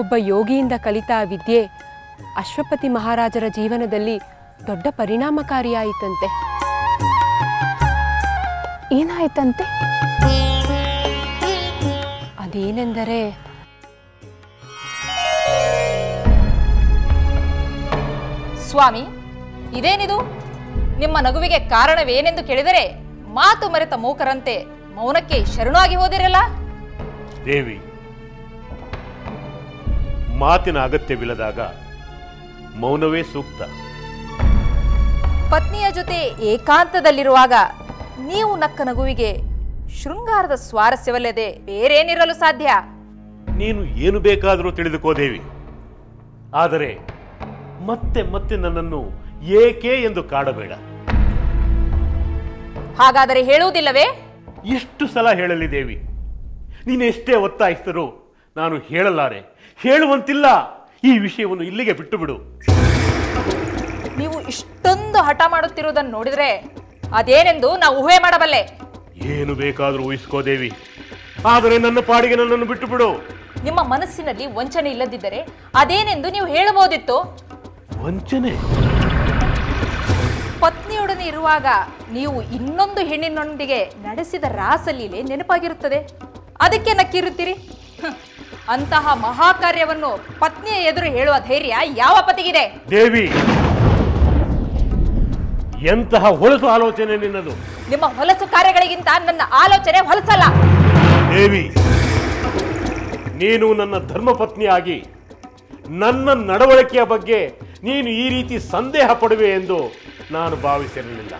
ಒಬ್ಬ ಯೋಗಿಯಿಂದ ಕಲಿತ ಆ ವಿದ್ಯೆ ಅಶ್ವಪತಿ ಮಹಾರಾಜರ ಜೀವನದಲ್ಲಿ ದೊಡ್ಡ ಪರಿಣಾಮಕಾರಿಯಾಯಿತಂತೆ. ಏನಾಯ್ತಂತೆ? ಅದೇನೆಂದರೆ ಸ್ವಾಮಿ, ಇದೇನಿದು? ನಿಮ್ಮ ನಗುವಿಗೆ ಕಾರಣವೇನೆಂದು ಕೇಳಿದರೆ ಮಾತು ಮರೆತ ಮೂಕರಂತೆ ಮೌನಕ್ಕೆ ಶರಣಾಗಿ ಹೋದಿರಲ್ಲ. ದೇವಿ, ಮಾತಿನ ಅಗತ್ಯವಿಲ್ಲದಾಗ ಮೌನವೇ ಸೂಕ್ತ. ಪತ್ನಿಯ ಜೊತೆ ಏಕಾಂತದಲ್ಲಿರುವಾಗ ನೀವು ನಕ್ಕ ನಗುವಿಗೆ ಶೃಂಗಾರದ ಸ್ವಾರಸ್ಯವಲ್ಲದೆ ಬೇರೇನಿರಲು ಸಾಧ್ಯ? ನೀನು ಏನು ಬೇಕಾದರೂ ತಿಳಿದುಕೋ ದೇವಿ, ಆದರೆ ಮತ್ತೆ ಮತ್ತೆ ನನ್ನನ್ನು ಏಕೆ ಎಂದು ಕಾಡಬೇಡ. ಹಾಗಾದರೆ ಹೇಳುವುದಿಲ್ಲವೇ? ಎಷ್ಟು ಸಲ ಹೇಳಲಿ ದೇವಿ? ನೀನೆಷ್ಟೇ ಒತ್ತಾಯಿಸಿದರೂ ನಾನು ಹೇಳಲಾರೆ, ಹೇಳುವಂತಿಲ್ಲ. ಈ ವಿಷಯವನ್ನು ಇಲ್ಲಿಗೆ ಬಿಟ್ಟು ಬಿಡು. ನೀವು ಇಷ್ಟೊಂದು ಹಠ ಮಾಡುತ್ತಿರುವುದನ್ನು ನೋಡಿದರೆ ಅದೇನೆಂದು ನಾವು ಊಹೆ ಮಾಡಬಲ್ಲೆ. ಏನು ಬೇಕಾದರೂ ಊಹಿಸ್ಕೋ ದೇವಿ, ಆದರೆ ನನ್ನ ಪಾಡಿಗೆ ನನ್ನನ್ನು ಬಿಟ್ಟು ಬಿಡು. ನಿಮ್ಮ ಮನಸ್ಸಿನಲ್ಲಿ ವಂಚನೆ ಇಲ್ಲದಿದ್ದರೆ ಅದೇನೆಂದು ನೀವು ಹೇಳಬಹುದಿತ್ತು. ವಂಚನೆ? ಪತ್ನಿಯೊಡನೆ ಇರುವಾಗ ನೀವು ಇನ್ನೊಂದು ಹೆಣ್ಣಿನೊಂದಿಗೆ ನಡೆಸಿದ ರಾಸಲೀಲೆ ನೆನಪಾಗಿರುತ್ತದೆ, ಅದಕ್ಕೆ ನಕ್ಕಿರುತ್ತೀರಿ. ಅಂತಹ ಮಹಾಕಾರ್ಯವನ್ನು ಪತ್ನಿಯ ಎದುರು ಹೇಳುವ ಧೈರ್ಯ ಯಾವ ಪತಿಗಿದೆ? ದೇವಿ, ಎಂತಹ ಹೊಲಸು ಆಲೋಚನೆ ನಿನ್ನದು. ನಿಮ್ಮ ಹೊಲಸು ಕಾರ್ಯಗಳಿಗಿಂತ ನನ್ನ ಆಲೋಚನೆ ಹೊಲಸಲ್ಲ. ದೇವಿ, ನೀನು ನನ್ನ ಧರ್ಮಪತ್ನಿಯಾಗಿ ನನ್ನ ನಡವಳಿಕೆಯ ಬಗ್ಗೆ ನೀನು ಈ ರೀತಿ ಸಂದೇಹ ಪಡುವೆ ಎಂದು ನಾನು ಭಾವಿಸಿರಲಿಲ್ಲ.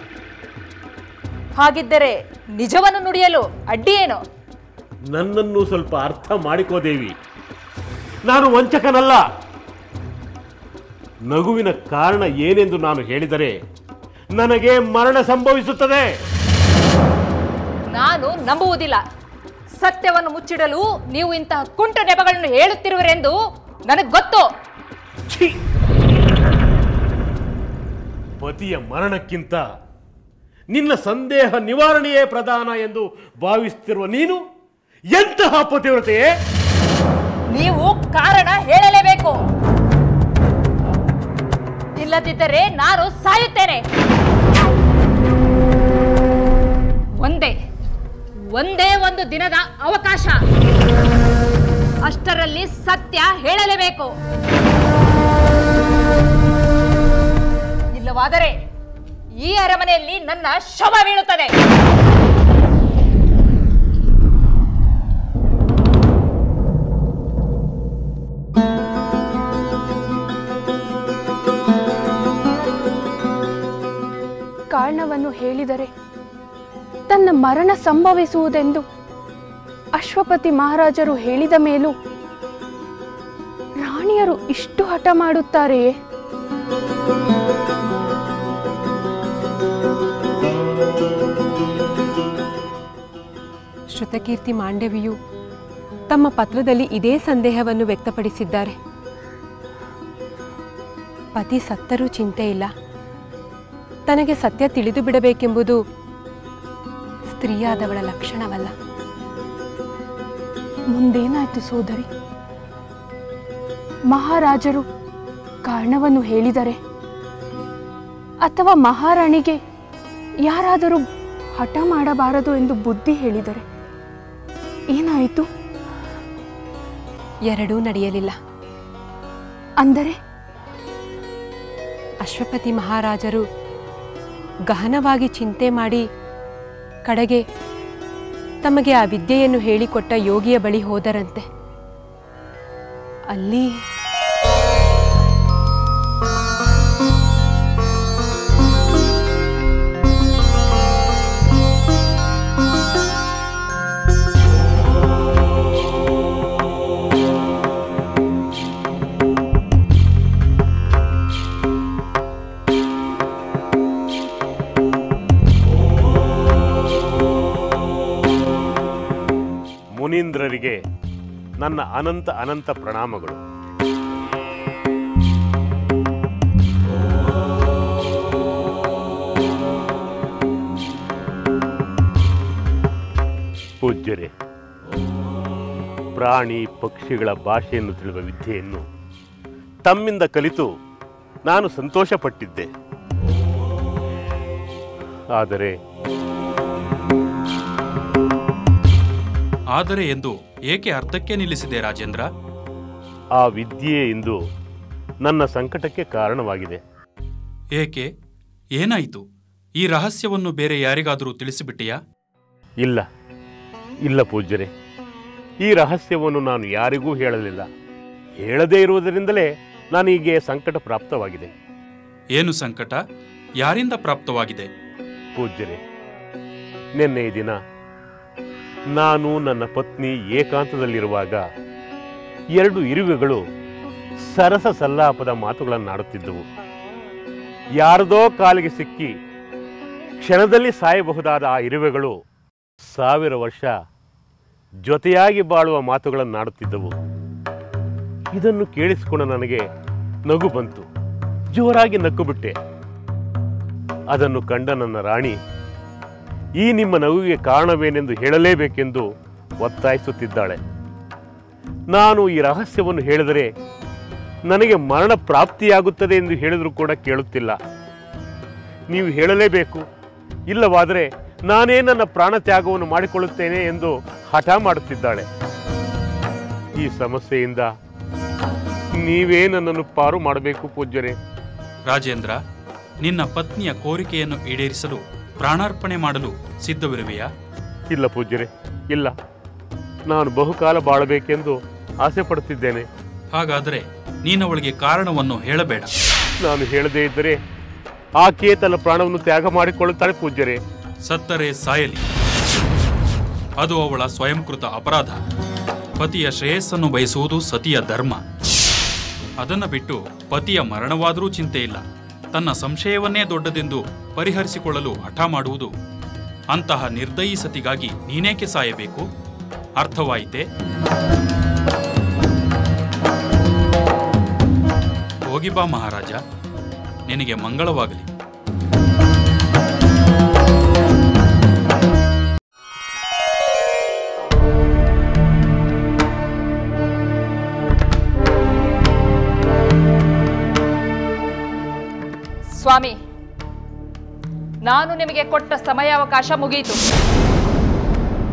ಹಾಗಿದ್ದರೆ ನಿಜವನ್ನು ನುಡಿಯಲು ಅಡ್ಡಿ ಏನು? ನನ್ನನ್ನು ಸ್ವಲ್ಪ ಅರ್ಥ ಮಾಡಿಕೋ ದೇವಿ, ನಾನು ವಂಚಕನಲ್ಲ. ನಗುವಿನ ಕಾರಣ ಏನೆಂದು ನಾನು ಹೇಳಿದರೆ ನನಗೆ ಮರಣ ಸಂಭವಿಸುತ್ತದೆ. ನಾನು ನಂಬುವುದಿಲ್ಲ. ಸತ್ಯವನ್ನು ಮುಚ್ಚಿಡಲು ನೀವು ಇಂತಹ ಕುಂಟ ನೆಪಗಳನ್ನು ಹೇಳುತ್ತಿರುವರೆಂದು ನನಗೆ ಗೊತ್ತು. ಪತಿಯ ಮರಣಕ್ಕಿಂತ ನಿನ್ನ ಸಂದೇಹ ನಿವಾರಣೆಯೇ ಪ್ರಧಾನ ಎಂದು ಭಾವಿಸುತ್ತಿರುವ ನೀನು ಎಂತಹ ಪತಿವ್ರತೆಯೇ? ನೀವು ಕಾರಣ ಹೇಳಲೇಬೇಕು, ಇಲ್ಲದಿದ್ದರೆ ನಾನು ಸಾಯುತ್ತೇನೆ. ಒಂದೇ ಒಂದು ದಿನದ ಅವಕಾಶ, ಅಷ್ಟರಲ್ಲಿ ಸತ್ಯ ಹೇಳಲೇಬೇಕು. ಇಲ್ಲವಾದರೆ ಈ ಅರಮನೆಯಲ್ಲಿ ನನ್ನ ಶವ ಬೀಳುತ್ತದೆ. ಕಾರಣವನ್ನು ಹೇಳಿದರೆ ತನ್ನ ಮರಣ ಸಂಭವಿಸುವುದೆಂದು ಅಶ್ವಪತಿ ಮಹಾರಾಜರು ಹೇಳಿದ ಮೇಲೂ ರಾಣಿಯರು ಇಷ್ಟು ಹಠ ಮಾಡುತ್ತಾರೆಯೇ? ಶ್ರುತಕೀರ್ತಿ ಮಾಂಡವಿಯು ತಮ್ಮ ಪತ್ರದಲ್ಲಿ ಇದೇ ಸಂದೇಹವನ್ನು ವ್ಯಕ್ತಪಡಿಸಿದ್ದಾರೆ. ಪತಿ ಸತ್ತರೂ ಚಿಂತೆ ಇಲ್ಲ, ತನಗೆ ಸತ್ಯ ತಿಳಿದು ಬಿಡಬೇಕೆಂಬುದು ಸ್ತ್ರೀಯಾದವಳ ಲಕ್ಷಣವಲ್ಲ. ಮುಂದೇನಾಯ್ತು ಸೋದರಿ? ಮಹಾರಾಜರು ಕಾರಣವನ್ನು ಹೇಳಿದರೆ ಅಥವಾ ಮಹಾರಾಣಿಗೆ ಯಾರಾದರೂ ಹಠ ಮಾಡಬಾರದು ಎಂದು ಬುದ್ಧಿ ಹೇಳಿದರೆ ಏನಾಯಿತು? ಎರಡೂ ನಡೆಯಲಿಲ್ಲ. ಅಂದರೆ ಅಶ್ವಪತಿ ಮಹಾರಾಜರು ಗಹನವಾಗಿ ಚಿಂತೆ ಮಾಡಿ ಕಡೆಗೆ ತಮಗೆ ಆ ವಿದ್ಯೆಯನ್ನು ಹೇಳಿಕೊಟ್ಟ ಯೋಗಿಯ ಬಳಿ ಹೋದರಂತೆ. ಅಲ್ಲಿ ಮುನೀಂದ್ರರಿಗೆ ನನ್ನ ಅನಂತ ಅನಂತ ಪ್ರಣಾಮಗಳು. ಪೂಜ್ಯರೇ, ಪ್ರಾಣಿ ಪಕ್ಷಿಗಳ ಭಾಷೆಯನ್ನು ತಿಳಿಯುವ ವಿದ್ಯೆಯನ್ನು ತಮ್ಮಿಂದ ಕಲಿತು ನಾನು ಸಂತೋಷಪಟ್ಟಿದ್ದೆ. ಆದರೆ ಎಂದು ಏಕೆ ಅರ್ಧಕ್ಕೆ ನಿಲ್ಲಿಸಿದೆ ರಾಜೇಂದ್ರ? ಆ ವಿದ್ಯೆ ಇಂದು ನನ್ನ ಸಂಕಟಕ್ಕೆ ಕಾರಣವಾಗಿದೆ. ಏಕೆ? ಏನಾಯಿತು? ಈ ರಹಸ್ಯವನ್ನು ಬೇರೆ ಯಾರಿಗಾದರೂ ತಿಳಿಸಿಬಿಟ್ಟಿಯಾ? ಇಲ್ಲ ಪೂಜ್ಯರೇ, ಈ ರಹಸ್ಯವನ್ನು ನಾನು ಯಾರಿಗೂ ಹೇಳಲಿಲ್ಲ. ಹೇಳದೇ ಇರುವುದರಿಂದಲೇ ನನಗೆ ಸಂಕಟ ಪ್ರಾಪ್ತವಾಗಿದೆ. ಏನು ಸಂಕಟ? ಯಾರಿಂದ ಪ್ರಾಪ್ತವಾಗಿದೆ? ಪೂಜ್ಯರೇ, ನಿನ್ನೆ ದಿನ ನಾನು ನನ್ನ ಪತ್ನಿ ಏಕಾಂತದಲ್ಲಿರುವಾಗ 2 ಇರುವೆಗಳು ಸರಸ ಸಲ್ಲಾಪದ ಮಾತುಗಳನ್ನಾಡುತ್ತಿದ್ದವು. ಯಾರದೋ ಕಾಲಿಗೆ ಸಿಕ್ಕಿ ಕ್ಷಣದಲ್ಲಿ ಸಾಯಬಹುದಾದ ಆ ಇರುವೆಗಳು 1000 ವರ್ಷ ಜೊತೆಯಾಗಿ ಬಾಳುವ ಮಾತುಗಳನ್ನಾಡುತ್ತಿದ್ದವು. ಇದನ್ನು ಕೇಳಿಸಿಕೊಂಡು ನನಗೆ ನಗು ಬಂತು. ಜೋರಾಗಿ ನಕ್ಕು ಬಿಟ್ಟೆ. ಅದನ್ನು ಕಂಡ ನನ್ನ ರಾಣಿ ಈ ನಿಮ್ಮ ನಗುವಿಗೆ ಕಾರಣವೇನೆಂದು ಹೇಳಲೇಬೇಕೆಂದು ಒತ್ತಾಯಿಸುತ್ತಿದ್ದಾಳೆ. ನಾನು ಈ ರಹಸ್ಯವನ್ನು ಹೇಳಿದರೆ ನನಗೆ ಮರಣ ಪ್ರಾಪ್ತಿಯಾಗುತ್ತದೆ ಎಂದು ಹೇಳಿದರೂ ಕೂಡ ಕೇಳುತ್ತಿಲ್ಲ. ನೀವು ಹೇಳಲೇಬೇಕು, ಇಲ್ಲವಾದರೆ ನಾನೇ ನನ್ನ ಪ್ರಾಣ ತ್ಯಾಗವನ್ನು ಮಾಡಿಕೊಳ್ಳುತ್ತೇನೆ ಎಂದು ಹಠ ಮಾಡುತ್ತಿದ್ದಾಳೆ. ಈ ಸಮಸ್ಯೆಯಿಂದ ನೀವೇ ನನ್ನನ್ನು ಪಾರು ಮಾಡಬೇಕು ಪೂಜ್ಯರೇ. ರಾಜೇಂದ್ರ, ನಿನ್ನ ಪತ್ನಿಯ ಕೋರಿಕೆಯನ್ನು ಈಡೇರಿಸಲು ಪ್ರಾಣಾರ್ಪಣೆ ಮಾಡಲು ಸಿದ್ಧವಿರುವೆಯಾ? ಇಲ್ಲ ಪೂಜ್ಯರೇ, ಇಲ್ಲ. ನಾನು ಬಹುಕಾಲ ಬಾಳಬೇಕೆಂದು ಆಸೆ ಪಡುತ್ತಿದ್ದೇನೆ. ಹಾಗಾದರೆ ನೀನವಳಿಗೆ ಕಾರಣವನ್ನು ಹೇಳಬೇಡ. ನಾನು ಹೇಳದೇ ಇದ್ದರೆ ಆಕೆ ತನ್ನ ಪ್ರಾಣವನ್ನು ತ್ಯಾಗ ಮಾಡಿಕೊಳ್ಳುತ್ತಾಳೆ ಪೂಜ್ಯರೇ. ಸತ್ತರೆ ಸಾಯಲಿ, ಅದು ಅವಳ ಸ್ವಯಂಕೃತ ಅಪರಾಧ. ಪತಿಯ ಶ್ರೇಯಸ್ಸನ್ನು ಬಯಸುವುದು ಸತಿಯ ಧರ್ಮ. ಅದನ್ನು ಬಿಟ್ಟು ಪತಿಯ ಮರಣವಾದರೂ ಚಿಂತೆ ಇಲ್ಲ, ತನ್ನ ಸಂಶಯವನ್ನೇ ದೊಡ್ಡದೆಂದು ಪರಿಹರಿಸಿಕೊಳ್ಳಲು ಹಠ ಮಾಡುವುದು. ಅಂತಹ ನಿರ್ದಯಿ ಸತಿಗಾಗಿ ನೀನೇಕೆ ಸಾಯಬೇಕು? ಅರ್ಥವಾಯಿತೆ? ಹೋಗಿ ಬಾ ಮಹಾರಾಜ, ನಿನಗೆ ಮಂಗಳವಾಗಲಿ. ಸ್ವಾಮಿ, ನಾನು ನಿಮಗೆ ಕೊಟ್ಟ ಸಮಯಾವಕಾಶ ಮುಗಿಯಿತು.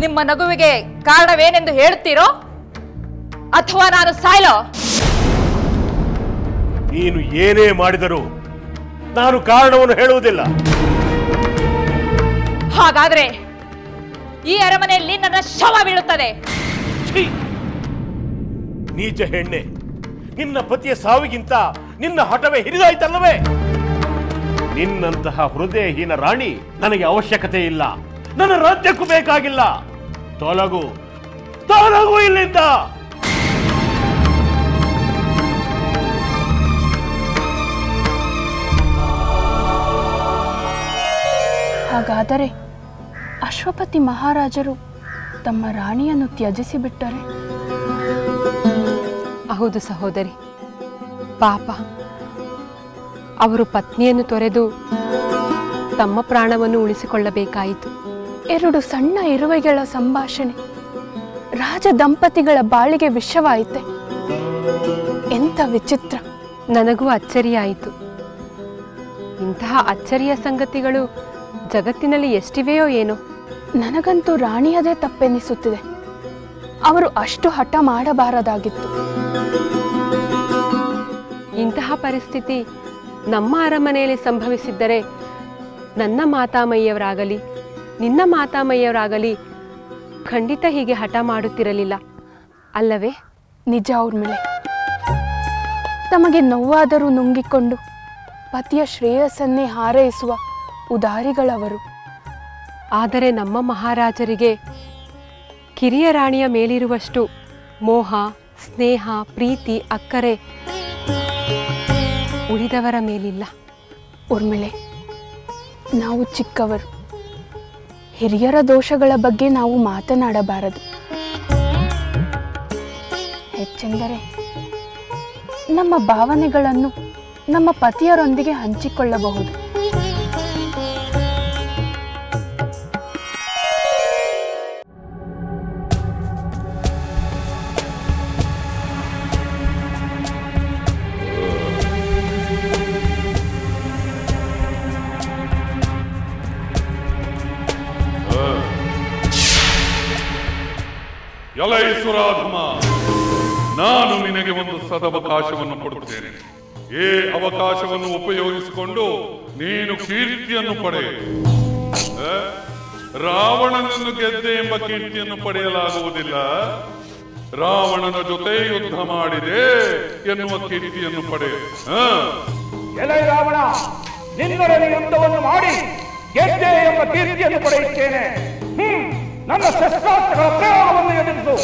ನಿಮ್ಮ ನಗುವಿಗೆ ಕಾರಣವೇನೆಂದು ಹೇಳುತ್ತೀರೋ ಅಥವಾ ನಾನು ಸಾಯಲೋ? ನೀನು ಏನೇ ಮಾಡಿದರೂ ನಾನು ಕಾರಣವನ್ನು ಹೇಳುವುದಿಲ್ಲ. ಹಾಗಾದ್ರೆ ಈ ಅರಮನೆಯಲ್ಲಿ ನನ್ನ ಶವ ಬೀಳುತ್ತದೆ. ನೀಚ ಹೆಣ್ಣೆ, ನಿನ್ನ ಪತಿಯ ಸಾವಿಗಿಂತ ನಿನ್ನ ಹಠವೇ ಹಿರಿದಾಯ್ತಲ್ಲವೇ? ನಿನ್ನಂತಹ ಹೃದಯಹೀನ ರಾಣಿ ನನಗೆ ಅವಶ್ಯಕತೆ ಇಲ್ಲ. ನನ್ನ ರಾಜ್ಯಕ್ಕೂ ಬೇಕಾಗಿಲ್ಲ. ತೊಲಗು ಇಲ್ಲಿಂದ. ಹಾಗಾದರೆ ಅಶ್ವಪತಿ ಮಹಾರಾಜರು ತಮ್ಮ ರಾಣಿಯನ್ನು ತ್ಯಜಿಸಿ ಬಿಟ್ಟರೆ? ಹೌದು ಸಹೋದರಿ, ಪಾಪ. ಅವರು ಪತ್ನಿಯನ್ನು ತೊರೆದು ತಮ್ಮ ಪ್ರಾಣವನ್ನು ಉಳಿಸಿಕೊಳ್ಳಬೇಕಾಯಿತು. 2 ಸಣ್ಣ ಇರುವೆಗಳ ಸಂಭಾಷಣೆ ರಾಜ ದಂಪತಿಗಳ ಬಾಳಿಗೆ ವಿಷವಾಯಿತೆ. ಎಂಥ ವಿಚಿತ್ರ! ನನಗೂ ಅಚ್ಚರಿಯಾಯಿತು. ಇಂತಹ ಅಚ್ಚರಿಯ ಸಂಗತಿಗಳು ಜಗತ್ತಿನಲ್ಲಿ ಎಷ್ಟಿವೆಯೋ ಏನೋ. ನನಗಂತೂ ರಾಣಿಯದೇ ತಪ್ಪೆನಿಸುತ್ತಿದೆ. ಅವರು ಅಷ್ಟು ಹಠ ಮಾಡಬಾರದಾಗಿತ್ತು. ಇಂತಹ ಪರಿಸ್ಥಿತಿ ನಮ್ಮ ಅರಮನೆಯಲ್ಲಿ ಸಂಭವಿಸಿದ್ದರೆ ನನ್ನ ಮಾತಾಮಯ್ಯವರಾಗಲಿ ನಿನ್ನ ಮಾತಾಮಯ್ಯವರಾಗಲಿ ಖಂಡಿತ ಹೀಗೆ ಹಠ ಮಾಡುತ್ತಿರಲಿಲ್ಲ, ಅಲ್ಲವೇ? ನಿಜ ಊರ್ಮಿಳೆ. ತಮಗೆ ನೋವಾದರೂ ನುಂಗಿಕೊಂಡು ಪತಿಯ ಶ್ರೇಯಸ್ಸನ್ನೇ ಹಾರೈಸುವ ಉದಾರಿಗಳವರು. ಆದರೆ ನಮ್ಮ ಮಹಾರಾಜರಿಗೆ ಕಿರಿಯ ರಾಣಿಯ ಮೇಲಿರುವಷ್ಟು ಮೋಹ, ಸ್ನೇಹ, ಪ್ರೀತಿ, ಅಕ್ಕರೆ ಉಳಿದವರ ಮೇಲಿಲ್ಲ. ಊರ್ಮಿಳೆ, ನಾವು ಚಿಕ್ಕವರು. ಹಿರಿಯರ ದೋಷಗಳ ಬಗ್ಗೆ ನಾವು ಮಾತನಾಡಬಾರದು. ಹೆಚ್ಚೆಂದರೆ ನಮ್ಮ ಭಾವನೆಗಳನ್ನು ನಮ್ಮ ಪತಿಯರೊಂದಿಗೆ ಹಂಚಿಕೊಳ್ಳಬಹುದು. ಯಲೈಸುರಾಧಮ, ನಾನು ನಿನಗೆ ಒಂದು ಸದವಕಾಶವನ್ನು ಕೊಡುತ್ತೇನೆ. ಈ ಅವಕಾಶವನ್ನು ಉಪಯೋಗಿಸಿಕೊಂಡು ನೀನು ಕೀರ್ತಿಯನ್ನು ಪಡೆ. ರಾವಣನನ್ನು ಗೆದ್ದೆ ಎಂಬ ಕೀರ್ತಿಯನ್ನು ಪಡೆಯಲಾಗುವುದಿಲ್ಲ. ರಾವಣನ ಜೊತೆ ಯುದ್ಧ ಮಾಡಿದೆ ಎನ್ನುವ ಕೀರ್ತಿಯನ್ನು ಪಡೆ. ಎಲೈ ರಾವಣ, ನಿನ್ನೊಡನೆ ಯುದ್ಧವನ್ನು ಮಾಡಿ ಗೆದ್ದೆ ಎಂಬ ಕೀರ್ತಿಯನ್ನು ಪಡೆಯುತ್ತೇನೆ. ನನ್ನ ಶಸ್ತ್ರಾಸ್ತ್ರಗಳ ಪ್ರಯೋಗವನ್ನು ಎದುರಿಸು.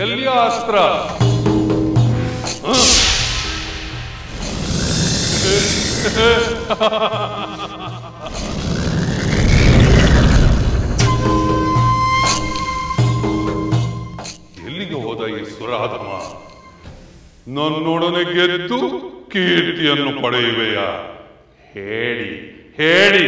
ಎಲ್ಲಿ ಅಸ್ತ್ರ? ಎಲ್ಲಿಗೆ ಹೋದ ಈ ಸುರಾಧಮ? ನನ್ನೊಡನೆ ಗೆದ್ದು ಕೀರ್ತಿಯನ್ನು ಪಡೆಯುವೆಯ? ಹೇಳಿ ಹೇಳಿ.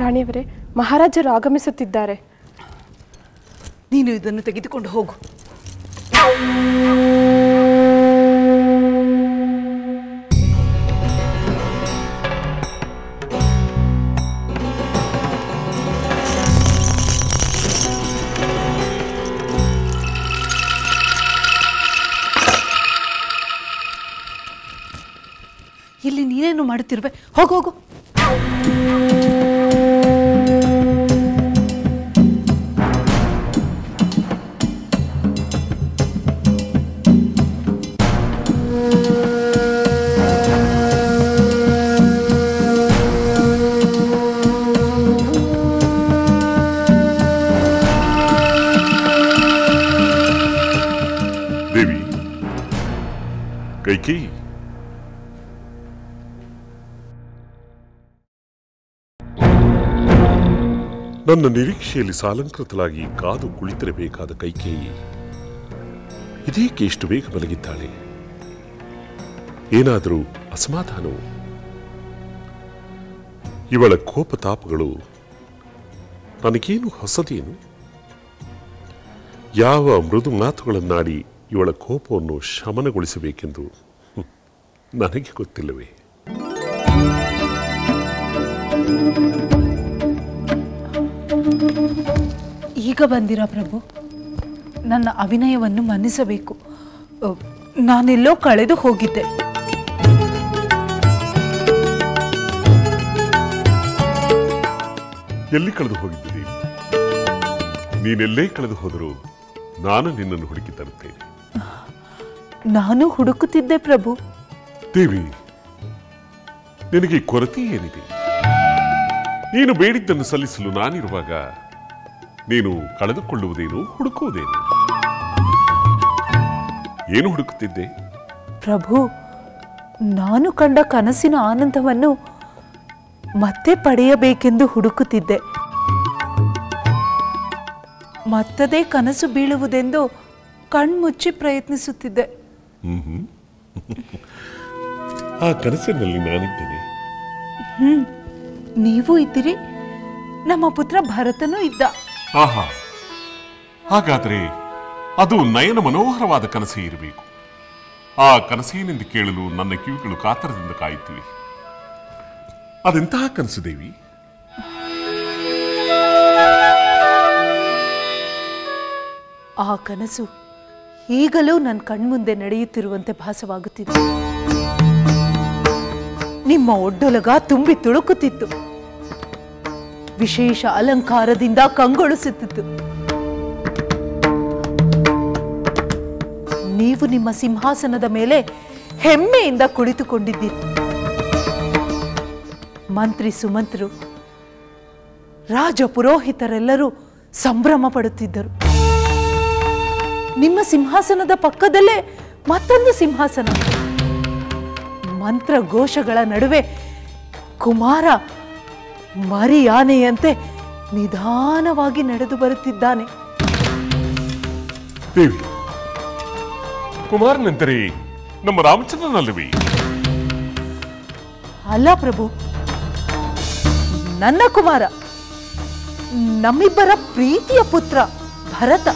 ರಾಣಿಯವರೇ, ಮಹಾರಾಜರು ಆಗಮಿಸುತ್ತಿದ್ದಾರೆ. ನೀನು ಇದನ್ನು ತೆಗೆದುಕೊಂಡು ಹೋಗು. ಇಲ್ಲಿ ನೀನೇನು ಮಾಡುತ್ತಿರುವೆ? ಹೋಗು ಹೋಗು. ದೇವಿ, ಕೈಕೇಯಿ, ನನ್ನ ನಿರೀಕ್ಷೆಯಲ್ಲಿ ಸಾಲಂಕೃತಲಾಗಿ ಕಾದು ಕುಳಿತಿರಬೇಕಾದ ಕೈಕೇಯಿ ಇದೇಕೆ ಇಷ್ಟು ಬೇಗ ಮಲಗಿದ್ದಾಳೆ? ಏನಾದರೂ ಅಸಮಾಧಾನವು? ಇವಳ ಕೋಪತಾಪಗಳು ನನಗೇನು ಹೊಸದೇನು? ಯಾವ ಮೃದು ಮಾತುಗಳನ್ನಾಡಿ ಇವಳ ಕೋಪವನ್ನು ಶಮನಗೊಳಿಸಬೇಕೆಂದು ನನಗೆ ಗೊತ್ತಿಲ್ಲವೇ? ಈಗ ಬಂದಿರಾ ಪ್ರಭು? ನನ್ನ ಅಭಿನಯವನ್ನು ಮನ್ನಿಸಬೇಕು. ನಾನೆಲ್ಲೋ ಕಳೆದು ಹೋಗಿದ್ದೆ. ಎಲ್ಲಿ ಕಳೆದು ಹೋಗಿದ್ದೀರಿ? ನೀನೆಲ್ಲೇ ಕಳೆದು ಹೋದರೂ ನಾನು ನಿನ್ನನ್ನು ಹುಡುಕಿ ತರುತ್ತೇನೆ. ನಾನು ಹುಡುಕುತ್ತಿದ್ದೆ ಪ್ರಭು. ದೇವಿ, ನಿನಗೆ ಕೊರತೆ ಏನಿದೆ? ನೀನು ಬೇಡಿದ್ದನ್ನು ಸಲ್ಲಿಸಲು ನಾನಿರುವಾಗ ನೀನು ಕಳೆದುಕೊಳ್ಳುವುದೇನು, ಹುಡುಕುವುದೇನು? ಏನು ಹುಡುಕುತ್ತಿದ್ದೆ? ಪ್ರಭು, ನಾನು ಕಂಡ ಕನಸಿನ ಆನಂದವನ್ನು ಮತ್ತೆ ಪಡೆಯಬೇಕೆಂದು ಹುಡುಕುತ್ತಿದ್ದೆ. ಮತ್ತದೇ ಕನಸು ಬೀಳುವುದೆಂದು ಕಣ್ಮುಚ್ಚಿ ಪ್ರಯತ್ನಿಸುತ್ತಿದ್ದೆ. ಆ ಕನಸಿನಲ್ಲಿ ನಾನಿದ್ದೇನೆ. ನೀವು ಇದ್ದೀರಿ, ನಮ್ಮ ಪುತ್ರ ಭರತನೂ ಇದ್ದ. ಆಹಾ, ಹಾಗಾದರೆ ಅದು ನಯನ ಮನೋಹರವಾದ ಕನಸೇ ಇರಬೇಕು. ಆ ಕನಸೇನೆಂದು ಕೇಳಲು ನನ್ನ ಕಿವಿಗಳು ಕಾತರದಿಂದ ಕಾಯುತ್ತಿವೆ. ಅದೆಂತಹ ಕನಸು ದೇವಿ? ಆ ಕನಸು ಈಗಲೂ ನನ್ನ ಕಣ್ಮುಂದೆ ನಡೆಯುತ್ತಿರುವಂತೆ ಭಾಸವಾಗುತ್ತಿದೆ. ನಿಮ್ಮ ಒಡ್ಡೊಲಗ ತುಂಬಿ ತುಳುಕುತ್ತಿತ್ತು, ವಿಶೇಷ ಅಲಂಕಾರದಿಂದ ಕಂಗೊಳಿಸುತ್ತಿತ್ತು. ನೀವು ನಿಮ್ಮ ಸಿಂಹಾಸನದ ಮೇಲೆ ಹೆಮ್ಮೆಯಿಂದ ಕುಳಿತುಕೊಂಡಿದ್ದೀರಿ. ಮಂತ್ರಿ ಸುಮಂತ್ರು, ರಾಜ ಪುರೋಹಿತರೆಲ್ಲರೂ ಸಂಭ್ರಮ ಪಡುತ್ತಿದ್ದರು. ನಿಮ್ಮ ಸಿಂಹಾಸನದ ಪಕ್ಕದಲ್ಲೇ ಮತ್ತೊಂದು ಸಿಂಹಾಸನ. ಮಂತ್ರ ಘೋಷಗಳ ನಡುವೆ ಕುಮಾರ ಮರಿಯಾನೆಯಂತೆ ನಿಧಾನವಾಗಿ ನಡೆದು ಬರುತ್ತಿದ್ದಾನೆ. ದೇವಿ, ಕುಮಾರನೆಂದರೆ ನಮ್ಮ ರಾಮಚಂದ್ರನಲ್ಲವೇ? ಅಲ್ಲ ಪ್ರಭು, ನನ್ನ ಕುಮಾರ, ನಮ್ಮಿಬ್ಬರ ಪ್ರೀತಿಯ ಪುತ್ರ ಭರತ.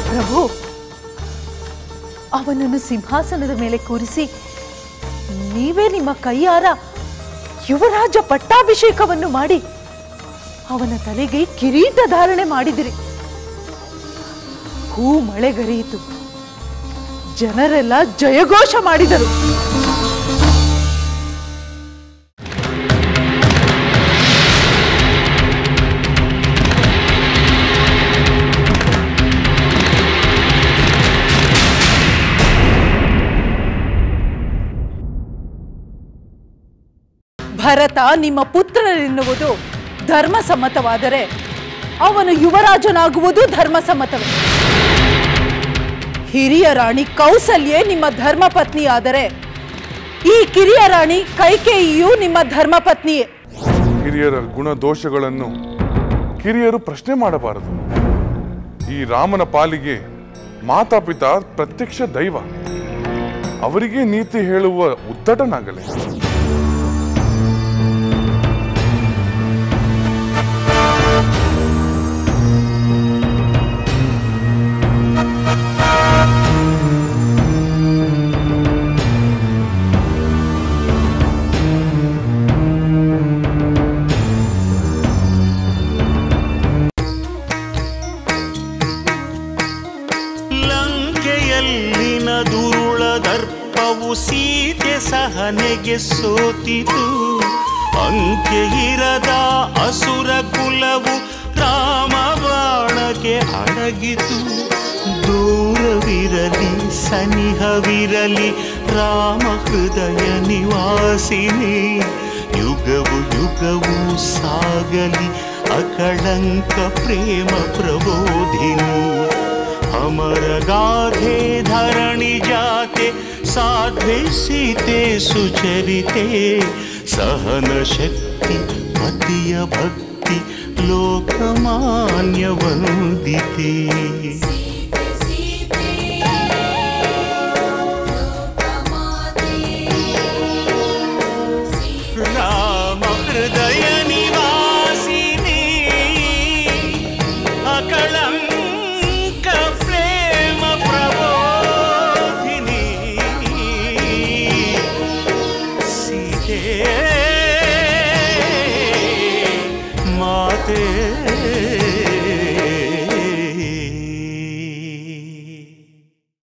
ಪ್ರಭು, ಅವನನ್ನು ಸಿಂಹಾಸನದ ಮೇಲೆ ಕೂರಿಸಿ ನೀವೇ ನಿಮ್ಮ ಕೈಯಾರ ಯುವರಾಜ ಪಟ್ಟಾಭಿಷೇಕವನ್ನು ಮಾಡಿ ಅವನ ತಲೆಗೆ ಕಿರೀಟ ಧಾರಣೆ ಮಾಡಿದಿರಿ. ಹೂ ಮಳೆಗರೆಯಿತು, ಜನರೆಲ್ಲ ಜಯಘೋಷ ಮಾಡಿದರು. ಭರತ ನಿಮ್ಮ ಪುತ್ರರೆನ್ನುವುದು ಧರ್ಮಸಮ್ಮತವಾದರೆ ಅವನು ಯುವರಾಜನಾಗುವುದು ಧರ್ಮಸಮ್ಮತವೇ. ಹಿರಿಯ ರಾಣಿ ಕೌಸಲ್ಯೆ ನಿಮ್ಮ ಧರ್ಮಪತ್ನಿಯಾದರೆ ಈ ಕಿರಿಯ ರಾಣಿ ಕೈಕೇಯಿಯು ನಿಮ್ಮ ಧರ್ಮಪತ್ನಿಯೇ. ಹಿರಿಯರ ಗುಣದೋಷಗಳನ್ನು ಕಿರಿಯರು ಪ್ರಶ್ನೆ ಮಾಡಬಾರದು. ಈ ರಾಮನ ಪಾಲಿಗೆ ಮಾತಾಪಿತಾ ಪ್ರತ್ಯಕ್ಷ ದೈವ. ಅವರಿಗೆ ನೀತಿ ಹೇಳುವ ಉದ್ದಟನಾಗಲೇ. ಸೀತೆ ಸಹನೆಗೆ ಸೋತಿತು, ಅಂಕೆ ಇರದ ಅಸುರ ಕುಲವು ರಾಮ ಬಾಣಕ್ಕೆ ಅಡಗಿತು. ದೂರವಿರಲಿ ಸನಿಹವಿರಲಿ ರಾಮ ಹೃದಯ ನಿವಾಸಿನಿ, ಯುಗವು ಯುಗವು ಸಾಗಲಿ ಅಕಳಂಕ ಪ್ರೇಮ ಪ್ರಬೋಧಿನಿ. ಅಮರ ಗಾಧೆ ಧರಣಿ ಜಾತೆ ಸಾಧ್ವೆ ಸೀತೆ ಸುಚರಿತೆ, ಸಹನ ಶಕ್ತಿ ಪತಿಯ ಭಕ್ತಿ ಲೋಕಮಾನ್ಯ ವಂದಿತೆ. ರಾಮ ಹೃದಯ ನಿವಾಸಿನಿ, ಅಕಳಂಕ ಪ್ರೇಮ ಪ್ರಬೋಧಿನಿ. ಸೀತೆ ಮಾತೆ